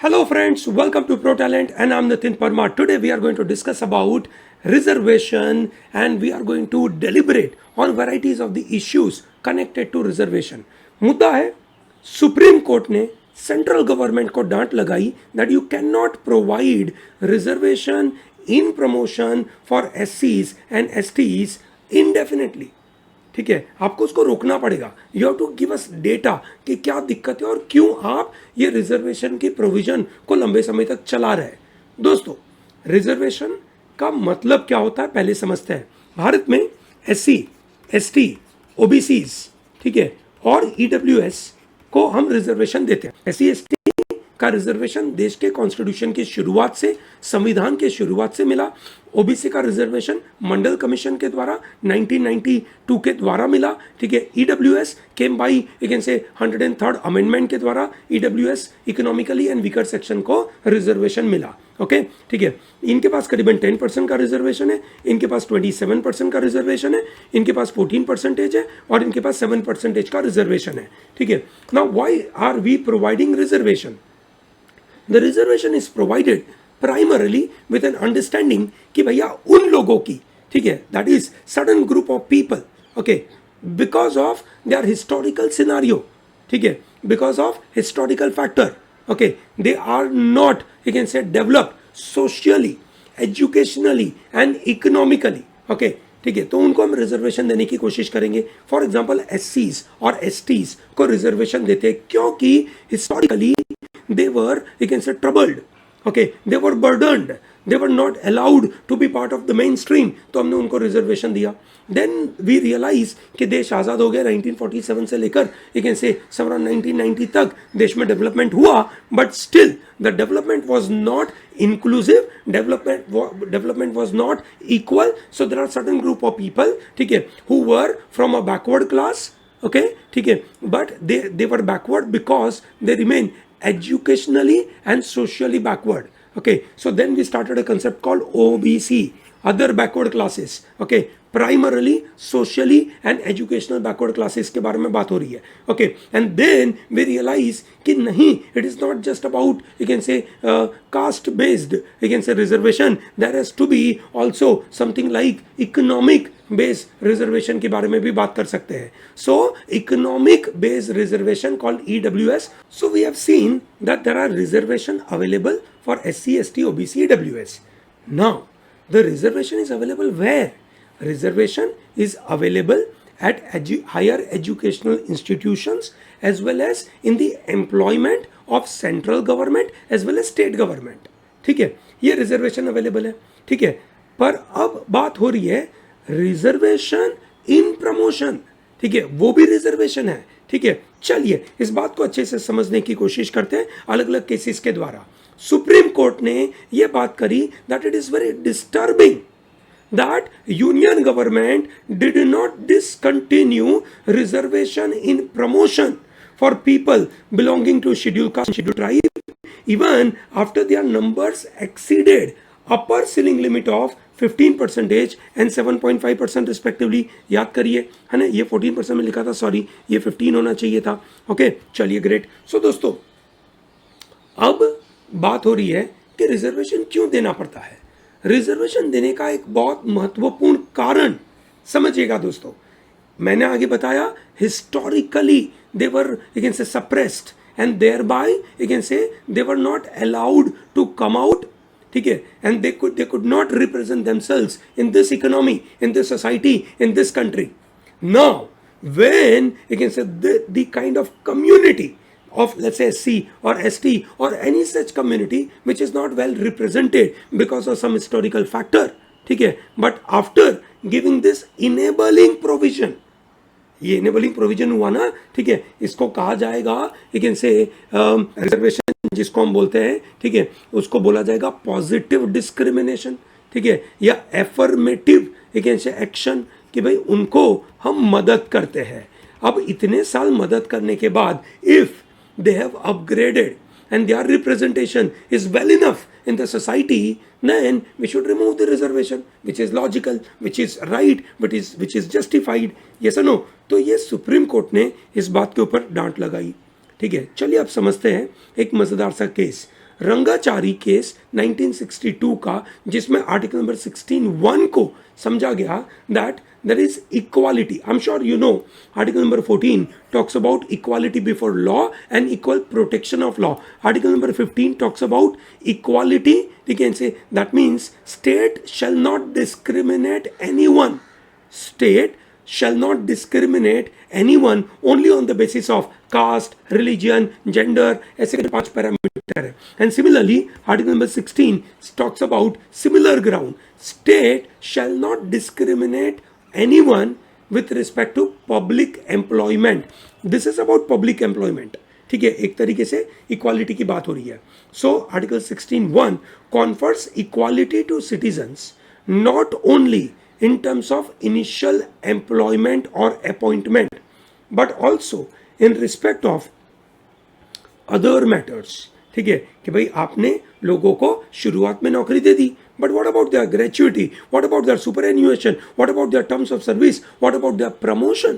Hello friends, welcome to Pro Talent and I'm Nitin Parmar. Today we are going to discuss about reservation and we are going to deliberate on varieties of the issues connected to reservation. मुद्दा है supreme court ने central government को डांट लगाई that you cannot provide reservation in promotion for SCs and STs indefinitely. ठीक है, आपको उसको रोकना पड़ेगा. You have to give us data कि क्या दिक्कत है और क्यों आप ये रिजर्वेशन की प्रोविजन को लंबे समय तक चला रहे हैं. दोस्तों, रिजर्वेशन का मतलब क्या होता है पहले समझते हैं. भारत में SC, ST, OBCs, ठीक है, और EWS को हम रिजर्वेशन देते हैं. SC ST का रिजर्वेशन देश के कॉन्स्टिट्यूशन की शुरुआत से, संविधान के शुरुआत से मिला. ओबीसी का रिजर्वेशन मंडल कमीशन के द्वारा 1992 के द्वारा मिला. ठीक है, EWS came by you can से 103rd अमेंडमेंट के द्वारा EWS economically and weaker section को रिजर्वेशन मिला. ओके, ठीक है, इनके पास करीबन 10% का रिजर्वेशन है, इनके पास 27% का रिजर्वेशन है, इनके पास 14% है और इनके पास 7% का रिजर्वेशन है. ठीक है, now why are we providing reservation? The reservation is provided primarily with an understanding कि भैया उन लोगों की, ठीक है, that is certain group of people, okay, because of their historical scenario, ठीक है, because of historical factor, okay, they are not, you can say, developed socially, educationally and economically, okay. ठीक है, तो उनको हम रिजर्वेशन देने की कोशिश करेंगे. फॉर एग्जाम्पल SCs और STs को रिजर्वेशन देते हैं क्योंकि historically they were, you can say, troubled, okay, they were burdened, they were not allowed to be part of the mainstream. तो हमने उनको रिजर्वेशन दिया. Then we realize कि देश आज़ाद हो गया 1947 से लेकर you can say around 1990 तक देश में डेवलपमेंट हुआ, but still the development was not inclusive, development was not equal. So there are certain group of people, ठीक है, who were from a backward class, okay, ठीक है, but they were backward because they remain educationally and socially backward. Okay, so then we started a concept called OBC, other backward classes. Okay, primarily socially and educational backward classes के बारे में बात हो रही है. Okay, and then we realize कि नहीं, it is not just about, you can say, caste based, you can say, reservation. There has to be also something like economic base reservation के बारे में भी बात कर सकते हैं. So economic based reservation called EWS. So we have seen that there are reservation available for SC, ST, OBC, EWS. Now the reservation is available where? Reservation is available at higher educational institutions as well as in the employment of central government as well as state government. ठीक है, ये reservation available है. ठीक है, पर अब बात हो रही है रिजर्वेशन इन प्रमोशन. ठीक है, वो भी रिजर्वेशन है. ठीक है, चलिए इस बात को अच्छे से समझने की कोशिश करते हैं अलग अलग केसेस के द्वारा. सुप्रीम कोर्ट ने यह बात करी that it is very disturbing that union government did not discontinue reservation in promotion for people belonging to scheduled caste and scheduled tribe even after their numbers exceeded upper ceiling limit of 15% and 7.5% respectively. याद करिए, है ना, ये 14% में लिखा था, sorry ये 15 होना चाहिए था. ओके, चलिए ग्रेट. सो दोस्तों, अब बात हो रही है कि रिजर्वेशन क्यों देना पड़ता है. रिजर्वेशन देने का एक बहुत महत्वपूर्ण कारण समझिएगा दोस्तों. मैंने आगे बताया historically they were, you can say, suppressed and thereby you can say they were not allowed to come out. ठीक है, and they could not represent themselves in this economy, in this society, in this country. Now when you can say the kind of community of, let's say, SC or ST or any such community which is not well represented because of some historical factor, ठीक है, but after giving this enabling provision, ये enabling provision हुआ ना, ठीक है, इसको कहा जाएगा, you can say, reservation जिसको हम बोलते हैं, ठीक है, उसको बोला जाएगा positive discrimination. ठीक है, या affirmative, you can say, action कि भाई उनको हम मदद करते हैं. अब इतने साल मदद करने के बाद if they have upgraded and their representation is well enough in the society, then we should remove the reservation, which is logical, which is right, which is justified. Yes or no? तो ये supreme court ने इस बात के ऊपर डांट लगाई. ठीक है, चलिए अब समझते हैं एक मजेदार सा केस. रंगाचारी केस 1962 का, जिसमें आर्टिकल नंबर 16(1) को समझा गया that there is equality. I'm sure you know article number 14 talks about equality before law and equal protection of law. Article number 15 talks about equality. We can say that means state shall not discriminate anyone. State shall not discriminate anyone only on the basis of caste, religion, gender, ऐसे 5 parameter है. And similarly, article number 16 talks about similar ground. State shall not discriminate anyone with respect to public employment. This is about public employment. ठीक है, एक तरीके से equality की बात हो रही है. So article 16(1) confers equality to citizens not only in terms of initial employment or appointment but also in respect of other matters. ठीक है कि भाई आपने लोगों को शुरुआत में नौकरी दे दी, but what about their gratuity, what about their superannuation, what about their terms of service, what about their promotion.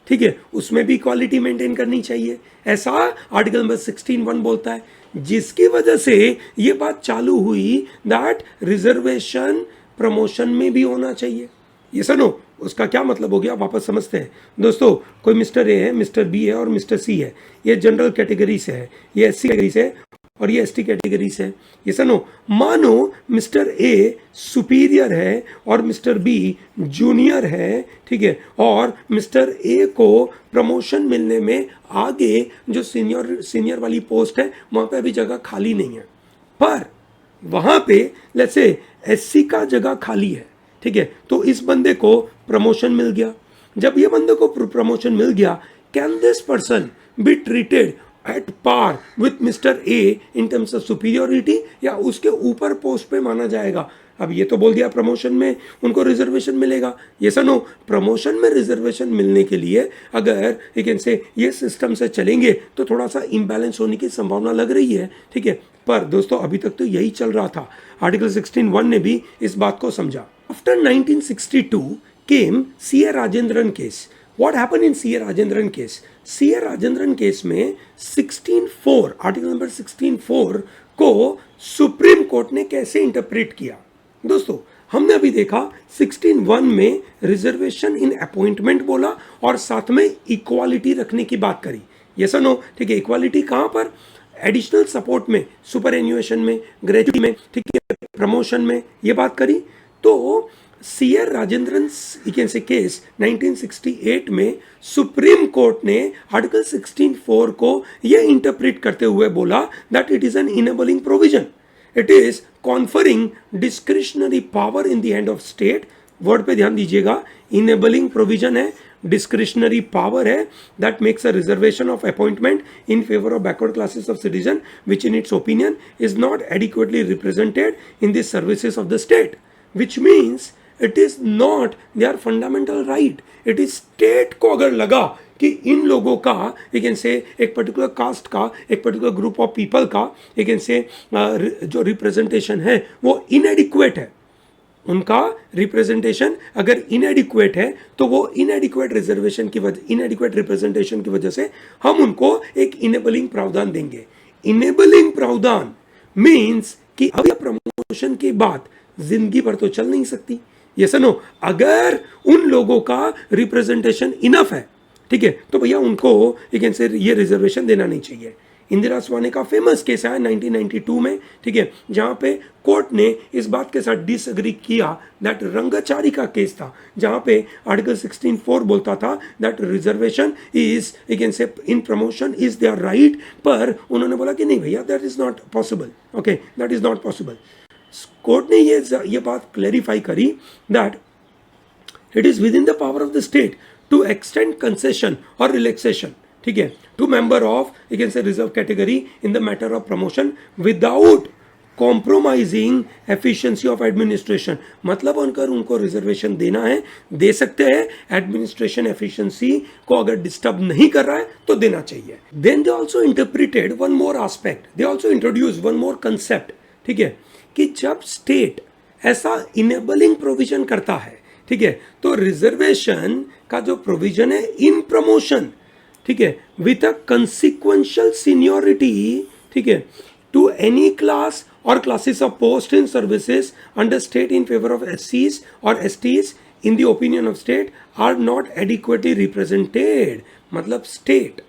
ठीक है, उसमें भी इक्वालिटी मेंटेन करनी चाहिए, ऐसा आर्टिकल नंबर 16(1) बोलता है, जिसकी वजह से ये बात चालू हुई दैट रिजर्वेशन प्रमोशन में भी होना चाहिए. ये सुनो, उसका क्या मतलब हो गया, वापस समझते हैं दोस्तों. कोई मिस्टर ए है, मिस्टर बी है और मिस्टर सी है. ये जनरल कैटेगरी से है, ये एससी कैटेगरी से है और ये एसटी कैटेगरी से है. ये सुनो, मानो मिस्टर ए सुपीरियर है और मिस्टर बी जूनियर है. ठीक है, और मिस्टर ए को प्रमोशन मिलने में आगे जो सीनियर वाली पोस्ट है वहां पे अभी जगह खाली नहीं है, पर वहां पे लेट्स से एससी का जगह खाली है. ठीक है, तो इस बंदे को प्रमोशन मिल गया. जब ये बंदे को प्रमोशन मिल गया, can this person be treated at par with mister A in terms of superiority, या उसके ऊपर पोस्ट पे माना जाएगा. अब ये तो बोल दिया प्रमोशन में उनको रिजर्वेशन मिलेगा. ये सुनो, प्रमोशन में रिजर्वेशन मिलने के लिए अगर यू कैन से ये सिस्टम से चलेंगे तो थोड़ा सा इम्बैलेंस होने की संभावना लग रही है. ठीक है, पर दोस्तों अभी तक तो यही चल रहा था. आर्टिकल 16(1) ने भी इस बात को समझा. After 1962 came C.A. Rajendran case. What happened in C.A. Rajendran case? C.A. Rajendran case में 16(4) आर्टिकल नंबर 16(4) को सुप्रीम कोर्ट ने कैसे इंटरप्रेट किया. दोस्तों हमने अभी देखा 16(1) में रिजर्वेशन इन अपॉइंटमेंट बोला और साथ में इक्वालिटी रखने की बात करी. ये सुनो, ठीक है, इक्वालिटी कहां पर, एडिशनल सपोर्ट में, सुपर एन्युएशन में, ग्रेजुएटी में, ठीक है, प्रमोशन में, ये बात करी. तो C.A. राजेंद्रन केस 1968 में सुप्रीम कोर्ट ने आर्टिकल 16(4) को यह इंटरप्रेट करते हुए बोला that it is an enabling provision. It is conferring discretionary power in the hand of state. Word पे ध्यान दीजिएगा, इनेबलिंग प्रोविजन है, डिस्क्रिशनरी पावर है, that makes a reservation of appointment in favour of backward classes of citizen which in its opinion is not adequately represented in the services of the state, which means it is not their fundamental right. It is state को अगर लगा कि इन लोगों का you can say एक particular caste का, एक particular group of people का you can say जो रिप्रेजेंटेशन है वो इनएडिक्वेट है, उनका रिप्रेजेंटेशन अगर इनएडिक्वेट है तो वो इनएडिक्वेट रिजर्वेशन की वजह, इनएडिक्वेट रिप्रेजेंटेशन की वजह से हम उनको एक इनेबलिंग प्रावधान देंगे. इनेबलिंग प्रावधान मीन्स कि अब यह प्रमोशन की बात जिंदगी भर तो चल नहीं सकती. ये सुनो, अगर उन लोगों का रिप्रेजेंटेशन इनफ है, ठीक है, तो भैया उनको ये रिजर्वेशन देना नहीं चाहिए. इंदिरा स्वाने का फेमस केस आया 1992 में, ठीक है, जहां पे कोर्ट ने इस बात के साथ डिसएग्री किया. दैट रंगाचारी का केस था जहां पे आर्टिकल 16(4) बोलता था that reservation is in promotion is there right, पर उन्होंने बोला कि नहीं भैया, that is not possible. Okay, that is not possible. Court ने ये बात क्लैरिफाई करी that it is within the power of the state to extend concession और रिलैक्सेशन, ठीक है, to member of reserve category in the matter of promotion without compromising efficiency of administration. मतलब उनको reservation देना है, दे सकते हैं, एडमिनिस्ट्रेशन एफिशिएंसी को अगर डिस्टर्ब नहीं कर रहा है तो देना चाहिए. Then they also interpreted one more aspect, they also introduce one more concept, ठीक है, कि जब स्टेट ऐसा इनेबलिंग प्रोविजन करता है, ठीक है, तो रिजर्वेशन का जो प्रोविजन है इन प्रमोशन, ठीक है, विथ अ कंसिक्वेंशियल सीनियोरिटी, ठीक है, to any class or classes of post in services under state in favor of SCs or STs in the opinion of state are not adequately represented. मतलब state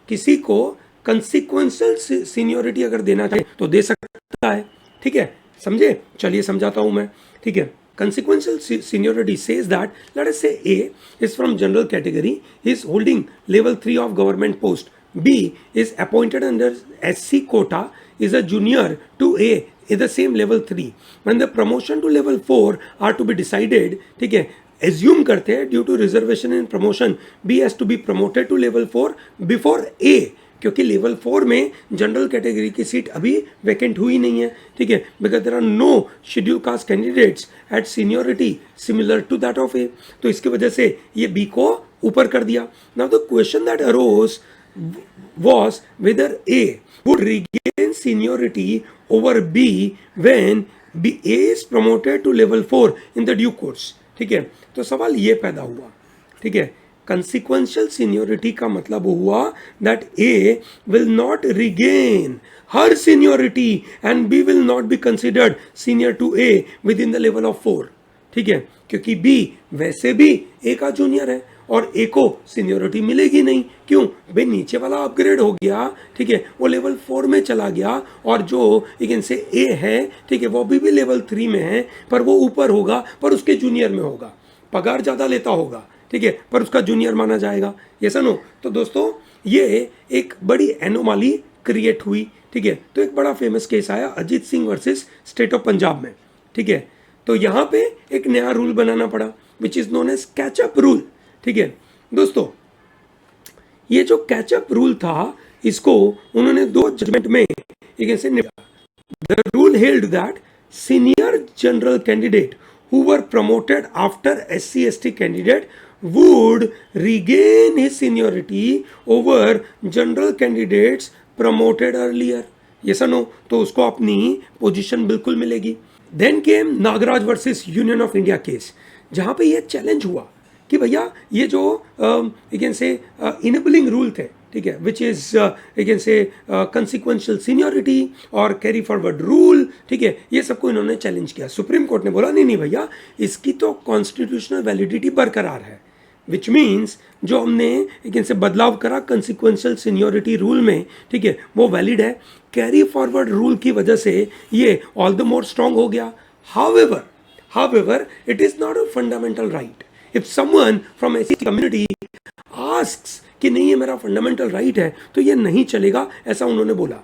किसी को कंसिक्वेंशियल seniority अगर देना चाहे तो दे सकता है, ठीक है, समझे? चलिए समझाता हूं मैं, ठीक है. Consequential seniority says that, let us say A is from general category, he is holding level 3 of government post. B is appointed under SC quota, is a junior to A is the same level 3. When the promotion to level 4 are to be decided, ठीक है, assume करते हैं due to reservation in promotion B has to be promoted to level 4 before A, क्योंकि level 4 में general category की seat अभी vacant हुई नहीं है, ठीक है, because there are no schedule caste candidates at seniority similar to that of A. तो इसकी वजह से ये बी को ऊपर कर दिया. Now the question that arose was whether A would regain seniority over B when A is promoted to level 4 in the due course. ठीक है, तो सवाल ये पैदा हुआ, ठीक है, कंसिक्वेंशियल सीनियोरिटी का मतलब हुआ that A will not regain her seniority and B will not be considered senior to A within the level of 4, ठीक है, क्योंकि बी वैसे भी ए का जूनियर है और ए को सीनियोरिटी मिलेगी नहीं. क्यों? भाई नीचे वाला अपग्रेड हो गया, ठीक है, वो लेवल 4 में चला गया और जो लेकिन से ए है, ठीक है, वो भी लेवल 3 में है, पर वो ऊपर होगा, पर उसके जूनियर में होगा, पगार ज़्यादा लेता होगा, ठीक है, पर उसका जूनियर माना जाएगा. ये सुनो, तो दोस्तों ये एक बड़ी एनोमाली क्रिएट हुई, ठीक है. तो एक बड़ा फेमस केस आया Ajit Singh versus state of Punjab में, ठीक है. तो यहाँ पे एक नया रूल बनाना पड़ा which is known as catch up rule, ठीक है. दोस्तों ये जो कैचअप रूल था इसको उन्होंने 2 जजमेंट में एक ऐसे निपटा. The rule held that senior general candidate who were promoted after SC/ST candidate would regain his seniority over general candidates promoted earlier. Yes or no? तो उसको अपनी पोजीशन बिल्कुल मिलेगी. Then came Nagaraj versus union of India case, जहां पे ये challenge हुआ कि भैया ये जो कैन से इनेबलिंग रूल थे, ठीक है, which is can say कंसिक्वेंशियल seniority और कैरी फॉरवर्ड रूल, ठीक है, ये सबको इन्होंने चैलेंज किया. सुप्रीम कोर्ट ने बोला नहीं भैया इसकी तो कॉन्स्टिट्यूशनल वैलिडिटी बरकरार है, विच मीन्स जो हमने कैन से बदलाव करा कंसिक्वेंशियल सीनियोरिटी रूल में, ठीक है, वो वैलिड है. कैरी फॉरवर्ड रूल की वजह से ये ऑल द मोर स्ट्रॉन्ग हो गया. However, it is not a fundamental right. If someone from SC community asks कि नहीं ये मेरा फंडामेंटल राइट है तो ये नहीं चलेगा, ऐसा उन्होंने बोला.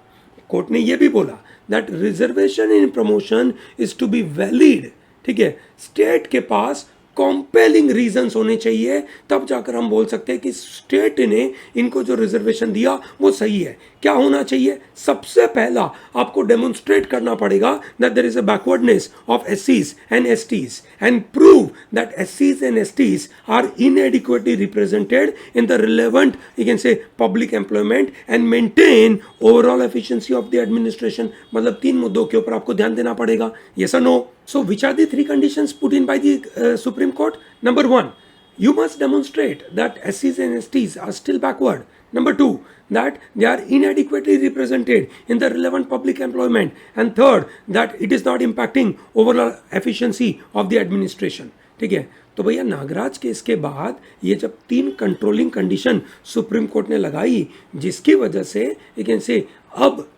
कोर्ट ने ये भी बोला that reservation in promotion is to be valid, ठीक है, स्टेट के पास कॉम्पेलिंग रीजंस होने चाहिए, तब जाकर हम बोल सकते हैं कि स्टेट ने इनको जो रिजर्वेशन दिया वो सही है. क्या होना चाहिए? सबसे पहला आपको डेमोन्स्ट्रेट करना पड़ेगा that there is a backwardness of एससीज and STs and prove that एससीज and STs are inadequately represented in the relevant you can से public employment and maintain overall efficiency of the administration. मतलब 3 मुद्दों के ऊपर आपको ध्यान देना पड़ेगा. यस और no? So which are the 3 conditions put in by the Supreme Court? Number 1, you must demonstrate that SCs and STs are still backward. Number 2, that they are inadequately represented in the relevant public employment. And third, that it is not impacting overall efficiency of the administration. ठीक है, तो भैया Nagraj case के बाद ये जब 3 controlling condition supreme court ने लगाई, जिसकी वजह से यू कैन से अब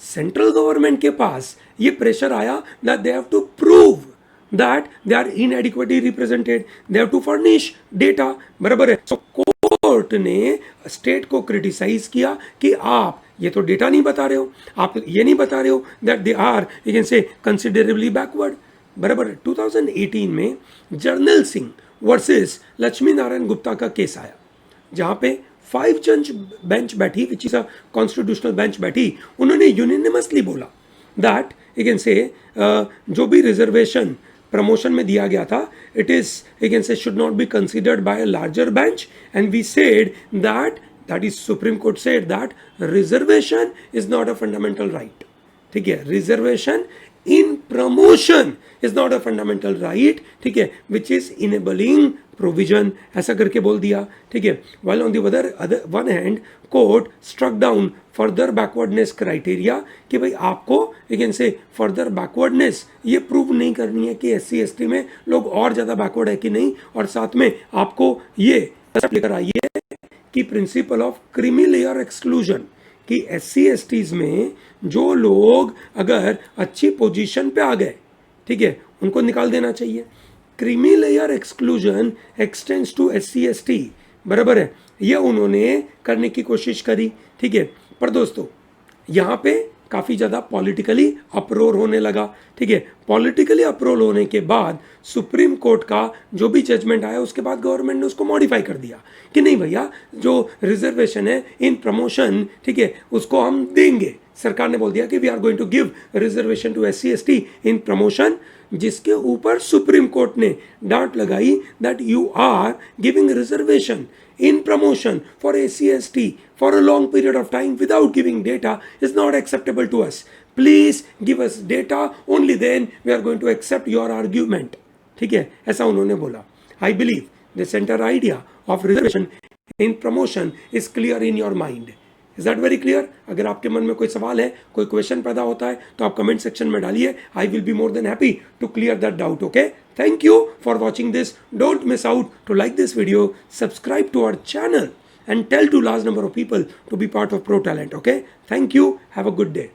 सेंट्रल गवर्नमेंट के पास ये प्रेशर आया that they have to prove that they are inadequately represented, they have to furnish data. बराबर है. सो कोर्ट ने स्टेट को क्रिटिसाइज किया कि आप ये तो डेटा नहीं बता रहे हो, आप ये नहीं बता रहे हो that they are you can say considerably backward. बराबर है. 2018 में जर्नल सिंह वर्सेस लक्ष्मी नारायण गुप्ता का केस आया, जहां पे 5 जज बेंच बैठी, which is a constitutional bench बैठी. उन्होंने यूनिनिमसली बोला दैट यू कैन से जो भी रिजर्वेशन प्रमोशन में दिया गया था, it is you can say should not be considered by a larger bench. And we said that is supreme court said that reservation is not a fundamental right. ठीक है, reservation in promotion is not a fundamental right, ठीक है, which is enabling provision, ऐसा करके बोल दिया, ठीक है. While on the other one hand court struck down further backwardness criteria, कि भाई आपको अगेन से फर्दर बैकवर्डनेस ये प्रूव नहीं करनी है कि SC ST में लोग और ज़्यादा बैकवर्ड है कि नहीं, और साथ में आपको ये लेकर आइए कि principle of creamy layer exclusion, कि SC STs में जो लोग अगर अच्छी पोजीशन पे आ गए, ठीक है, उनको निकाल देना चाहिए. Creamy layer exclusion extends to SC ST, बराबर है, ये उन्होंने करने की कोशिश करी, ठीक है. पर दोस्तों यहाँ पे काफ़ी ज़्यादा पॉलिटिकली अप्रोर होने लगा, ठीक है. पॉलिटिकली अप्रोर होने के बाद सुप्रीम कोर्ट का जो भी जजमेंट आया उसके बाद गवर्नमेंट ने उसको मॉडिफाई कर दिया कि नहीं भैया, जो रिजर्वेशन है इन प्रमोशन, ठीक है, उसको हम देंगे. सरकार ने बोल दिया कि we are going to give reservation to SC ST in promotion, जिसके ऊपर सुप्रीम कोर्ट ने डांट लगाई that you are giving reservation in promotion for SC ST for a long period of time without giving data is not acceptable to us. Please give us data, only then we are going to accept your argument. ठीक है, ऐसा उन्होंने बोला. I believe the center idea of reservation in promotion is clear in your mind. Is that very clear? अगर आपके मन में कोई सवाल है, कोई क्वेश्चन पैदा होता है तो आप कमेंट सेक्शन में डालिए. I will be more than happy to clear that doubt. Okay? Thank you for watching this. Don't miss out to like this video, subscribe to our channel and tell to large number of people to be part of Pro Talent. Okay? Thank you. Have a good day.